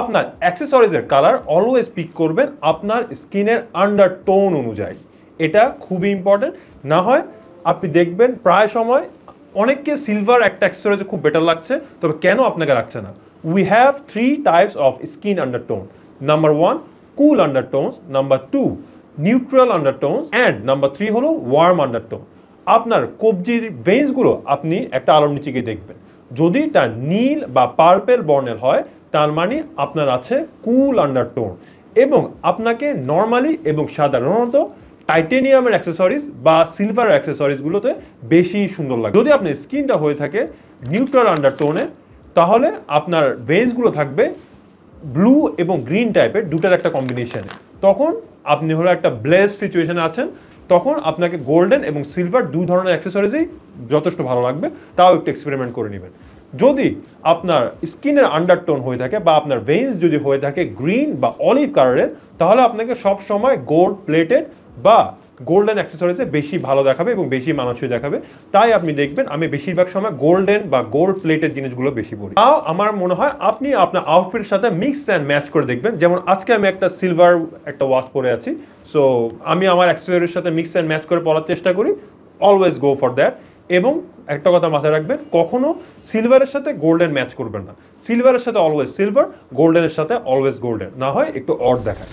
আপনার অ্যাক্সেসরিজের colour always pick করবেন আপনার স্কিনের আন্ডারটোন অনুযায়ী, এটা খুবই ইম্পর্টেন্ট। না হয় আপনি দেখবেন প্রায় সময় অনেককে সিলভার একটা অ্যাক্সেসরিজ খুব বেটার লাগছে, তবে কেন আপনাকে রাখছে না? We have 3 types of skin undertone. Number 1 cool undertones, number 2 neutral undertones, and number 3 হলো ওয়ার্ম আন্ডারটোন। আপনার কবজির ভেইনসগুলো আপনি একটা আলোর নিচে গিয়ে দেখবেন, যদি তা নীল বা পার্পেল বর্ণের হয় তার মানে আপনার আছে কুল আন্ডারটোন। এবং আপনাকে নর্মালি এবং সাধারণত টাইটেনিয়ামের অ্যাক্সেসরিজ বা সিলভার অ্যাক্সেসরিজগুলোতে বেশি সুন্দর লাগে। যদি আপনার স্কিনটা হয়ে থাকে নিউট্রাল আন্ডারটোনে, তাহলে আপনার ভেইনসগুলো থাকবে ব্লু এবং গ্রিন টাইপের দুটার একটা কম্বিনেশনে। তখন আপনি হলো একটা ব্লেস সিচুয়েশনে আছেন, তখন আপনাকে গোল্ডেন এবং সিলভার দুই ধরনের অ্যাক্সেসরিজই যথেষ্ট ভালো লাগবে, তাও একটু এক্সপেরিমেন্ট করে নেবেন। যদি আপনার স্কিনের আন্ডারটোন হয়ে থাকে বা আপনার ভেইনস যদি হয়ে থাকে গ্রিন বা অলিভ কালারের, তাহলে আপনাকে সব সময় গোল্ড প্লেটেড বা গোল্ডেন অ্যাক্সেসরিজে বেশি ভালো দেখাবে এবং বেশি মানানসই দেখাবে। তাই আপনি দেখবেন আমি বেশিরভাগ সময় গোল্ডেন বা গোল্ড প্লেটেড জিনিসগুলো বেশি পরি। তাও আমার মনে হয় আপনি আপনার আউটফিটের সাথে মিক্স অ্যান্ড ম্যাচ করে দেখবেন। যেমন আজকে আমি একটা সিলভার একটা ওয়াচ পরে আছি, সো আমি আমার অ্যাক্সেসরির সাথে মিক্স অ্যান্ড ম্যাচ করে পরার চেষ্টা করি। Always go for that. এবং একটা কথা মাথায় রাখবেন, কখনো সিলভারের সাথে গোল্ডেন ম্যাচ করবেন না। সিলভারের সাথে অলওয়েজ সিলভার, গোল্ডেনের সাথে অলওয়েজ গোল্ডেন, না হয় একটু অড দেখায়।